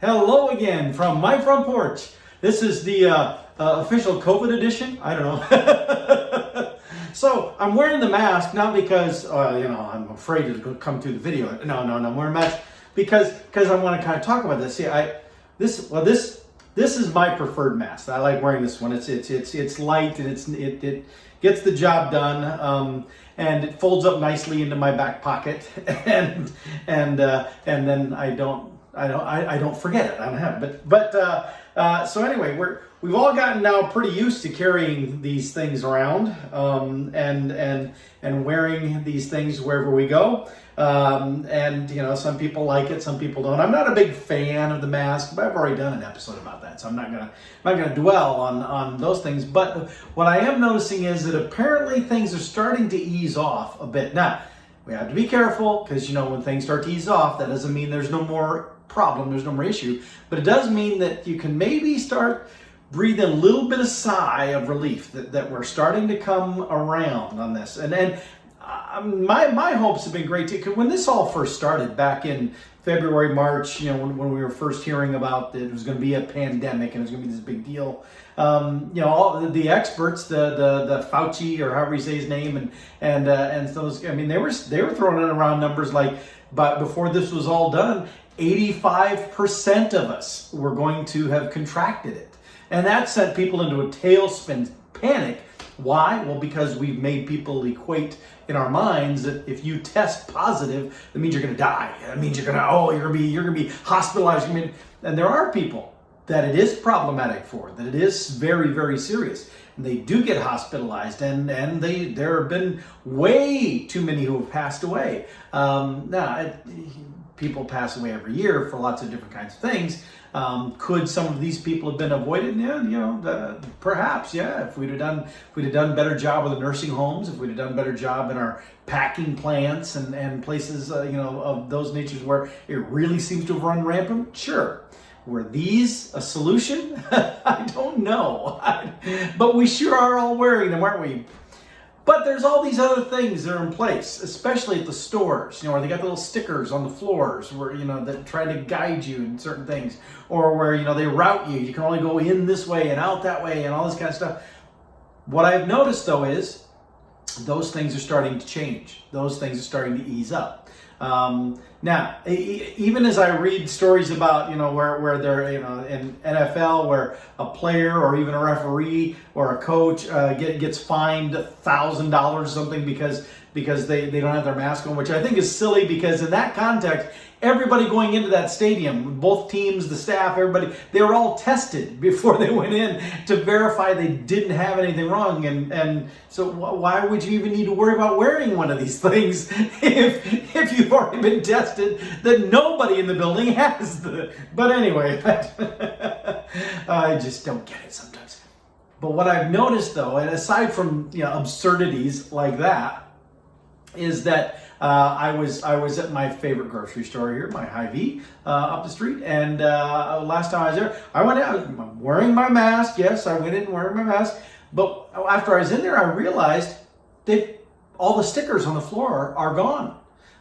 Hello again from my front porch. This is the official COVID edition. I don't know. So I'm wearing the mask not because I'm afraid it's going to come through the video. No, I'm wearing a mask because I want to kind of talk about this. See, this is my preferred mask. I like wearing this one. It's light and it gets the job done. And it folds up nicely into my back pocket, and then I don't forget it. I don't have it. But so anyway, we've all gotten now pretty used to carrying these things around, and wearing these things wherever we go. And some people like it, some people don't. I'm not a big fan of the mask, but I've already done an episode about that, so I'm not gonna dwell on those things. But what I am noticing is that apparently things are starting to ease off a bit. Now, we have to be careful because when things start to ease off, that doesn't mean there's no more problem, there's no more issue, but it does mean that you can maybe start breathing a little bit of sigh of relief that we're starting to come around on this. And then my hopes have been great too, because when this all first started back in February, March, when we were first hearing about that it was going to be a pandemic and it was going to be this big deal, all the experts, the Fauci, or however you say his name, and those, they were throwing around numbers like, but before this was all done, 85% of us were going to have contracted it. And that sent people into a tailspin panic. Why? Well, because we've made people equate in our minds that if you test positive, that means you're going to die. That means you're going to be hospitalized. And there are people that it is problematic for, that it is very, very serious. And they do get hospitalized, and there have been way too many who have passed away. People pass away every year for lots of different kinds of things. Could some of these people have been avoided? Yeah, perhaps. Yeah, if we'd have done a better job with the nursing homes, if we'd have done a better job in our packing plants and places, of those natures where it really seems to have run rampant. Sure. Were these a solution? I don't know. But we sure are all wearing them, aren't we? But there's all these other things that are in place, especially at the stores, where they got the little stickers on the floors where, that try to guide you in certain things, or where, they route you. You can only go in this way and out that way and all this kind of stuff. What I've noticed, though, is those things are starting to change. Those things are starting to ease up. Now, even as I read stories about, where they're, in NFL, where a player or even a referee or a coach gets fined $1,000 or something because they don't have their mask on, which I think is silly, because in that context, everybody going into that stadium, both teams, the staff, everybody, they were all tested before they went in to verify they didn't have anything wrong. And so why would you even need to worry about wearing one of these things if you've already been tested that nobody in the building has but anyway, I just don't get it sometimes. But what I've noticed, though, and aside from absurdities like that, is that I was at my favorite grocery store here, my Hy-Vee, up the street, and last time I was there, I went out I'm wearing my mask. Yes, I went in wearing my mask, but after I was in there, I realized that all the stickers on the floor are gone.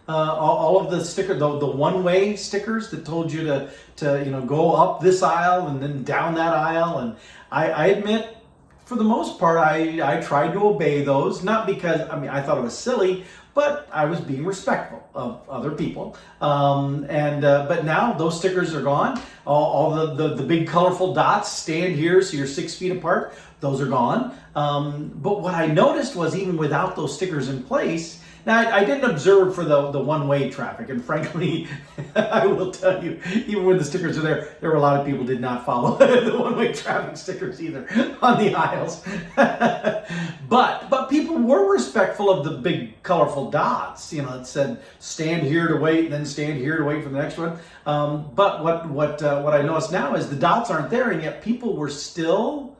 All of the stickers, the one-way stickers that told you to go up this aisle and then down that aisle, and I admit, for the most part, I tried to obey those, not because I thought it was silly, but I was being respectful of other people. But now those stickers are gone. All the big colorful dots, stand here so you're 6 feet apart, those are gone. But what I noticed was, even without those stickers in place, now, I didn't observe for the one-way traffic, and frankly, I will tell you, even when the stickers are there were a lot of people who did not follow the one-way traffic stickers either on the aisles. But people were respectful of the big colorful dots. It said stand here to wait, and then stand here to wait for the next one. But what I noticed now is the dots aren't there, and yet people were still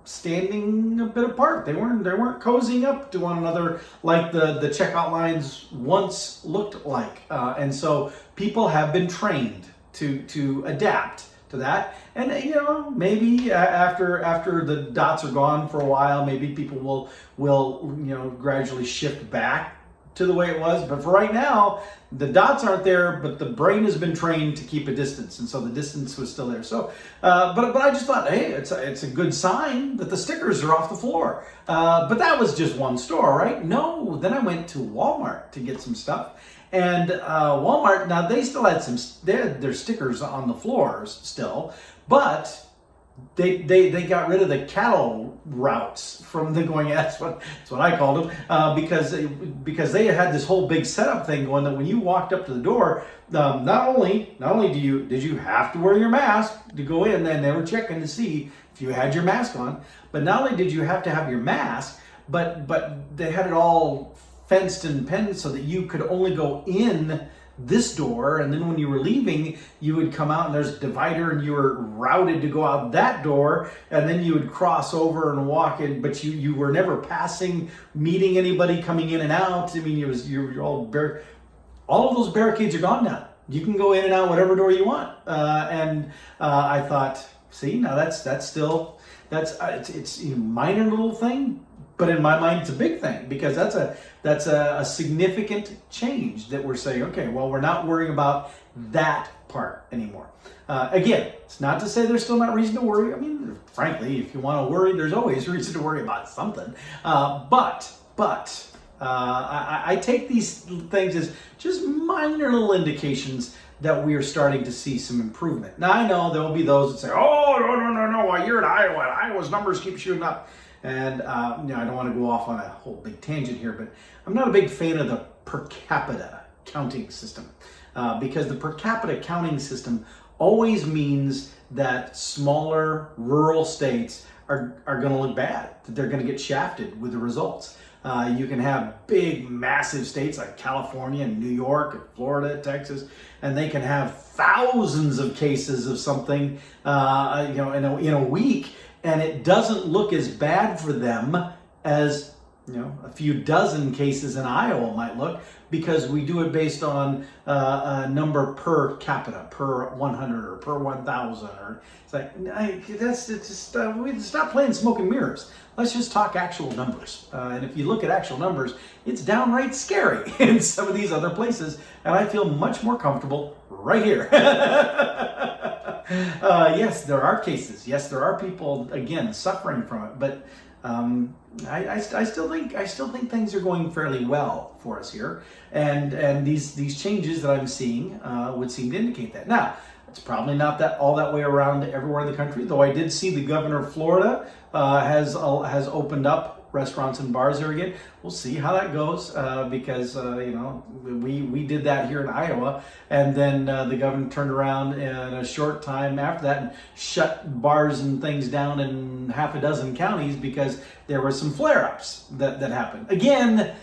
standing a bit apart. They weren't cozying up to one another like the checkout lines once looked like. And so people have been trained to adapt to that. And maybe after the dots are gone for a while, maybe people will gradually shift back to the way it was. But for right now, the dots aren't there, but the brain has been trained to keep a distance, and so the distance was still there. So, but I just thought, hey, it's a good sign that the stickers are off the floor. But that was just one store, right? No, then I went to Walmart to get some stuff, and Walmart, now they still had their stickers on the floors still, but they got rid of the cattle routes from the going. That's what I called them, because they had this whole big setup thing going that when you walked up to the door, not only did you have to wear your mask to go in, and they were checking to see if you had your mask on, but not only did you have to have your mask, but they had it all fenced and penned so that you could only go in this door, and then when you were leaving, you would come out and there's a divider and you were routed to go out that door, and then you would cross over and walk in, but you were never meeting anybody coming in and out. I mean, you're all of those barricades are gone now. You can go in and out whatever door you want. I thought, see, now it's a minor little thing, but in my mind, it's a big thing, because that's a significant change that we're saying, okay, well, we're not worrying about that part anymore. Again, it's not to say there's still not reason to worry. I mean, frankly, if you want to worry, there's always reason to worry about something. But I take these things as just minor little indications that we are starting to see some improvement. Now, I know there will be those that say, oh, no, you're in Iowa, and Iowa's numbers keep shooting up. And I don't want to go off on a whole big tangent here, but I'm not a big fan of the per capita counting system, because the per capita counting system always means that smaller rural states are going to look bad, that they're going to get shafted with the results. You can have big, massive states like California and New York and Florida, Texas, and they can have thousands of cases of something, in a week. And it doesn't look as bad for them as a few dozen cases in Iowa might look, because we do it based on a number per capita, per 100 or per 1,000. Or it's like, stop playing smoke and mirrors. Let's just talk actual numbers. And if you look at actual numbers, it's downright scary in some of these other places. And I feel much more comfortable right here. Yes, there are cases. Yes, there are people, again, suffering from it. But I still think things are going fairly well for us here, and these changes that I'm seeing would seem to indicate that. Now, it's probably not all that way around everywhere in the country, though I did see the governor of Florida has opened up restaurants and bars there again. We'll see how that goes, because we did that here in Iowa, and then the governor turned around in a short time after that and shut bars and things down in half a dozen counties because there were some flare-ups that happened. Again,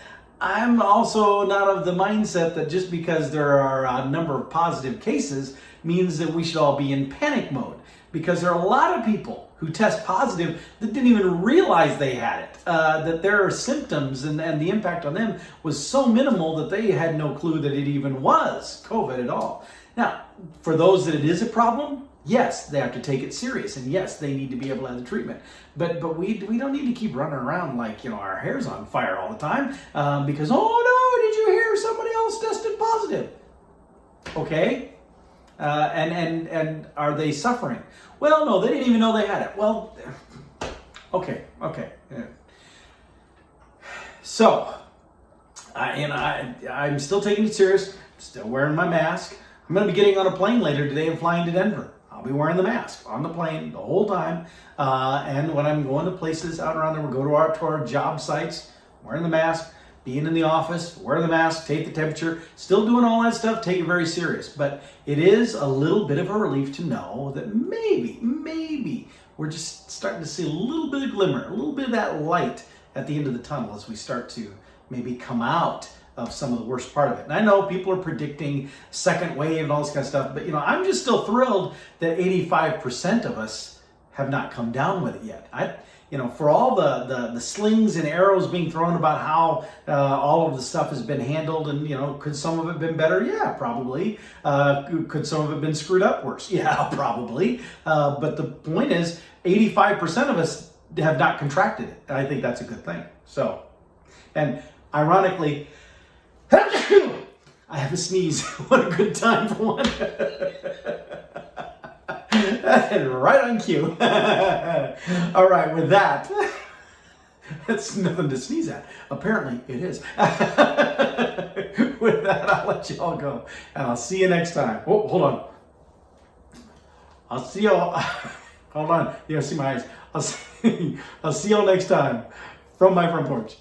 I'm also not of the mindset that just because there are a number of positive cases means that we should all be in panic mode, because there are a lot of people who test positive that didn't even realize they had it, that their symptoms and the impact on them was so minimal that they had no clue that it even was COVID at all. Now, for those that it is a problem, yes, they have to take it serious, and yes, they need to be able to have the treatment. But we don't need to keep running around like our hair's on fire all the time, because, oh no, did you hear somebody else tested positive? Okay. And are they suffering? Well, no, they didn't even know they had it. Well, okay. Yeah. So, I'm still taking it serious. Still wearing my mask. I'm going to be getting on a plane later today and flying to Denver. I'll be wearing the mask on the plane the whole time. And when I'm going to places out around there, we'll go to our job sites, wearing the mask. Being in the office, wear the mask, take the temperature, still doing all that stuff, take it very serious. But it is a little bit of a relief to know that maybe we're just starting to see a little bit of glimmer, a little bit of that light at the end of the tunnel as we start to maybe come out of some of the worst part of it. And I know people are predicting second wave and all this kind of stuff, but I'm just still thrilled that 85% of us have not come down with it yet. For all the slings and arrows being thrown about how all of the stuff has been handled, and could some of it been better? Yeah, probably. Could some of it been screwed up worse? Yeah, probably. But the point is, 85% of us have not contracted it, and I think that's a good thing. So, and ironically, I have a sneeze. What a good time for one. And right on cue. All right, with that, that's nothing to sneeze at. Apparently, it is. With that, I'll let you all go. And I'll see you next time. Oh, hold on. I'll see y'all. Hold on. You gotta see my eyes. I'll see y'all next time from my front porch.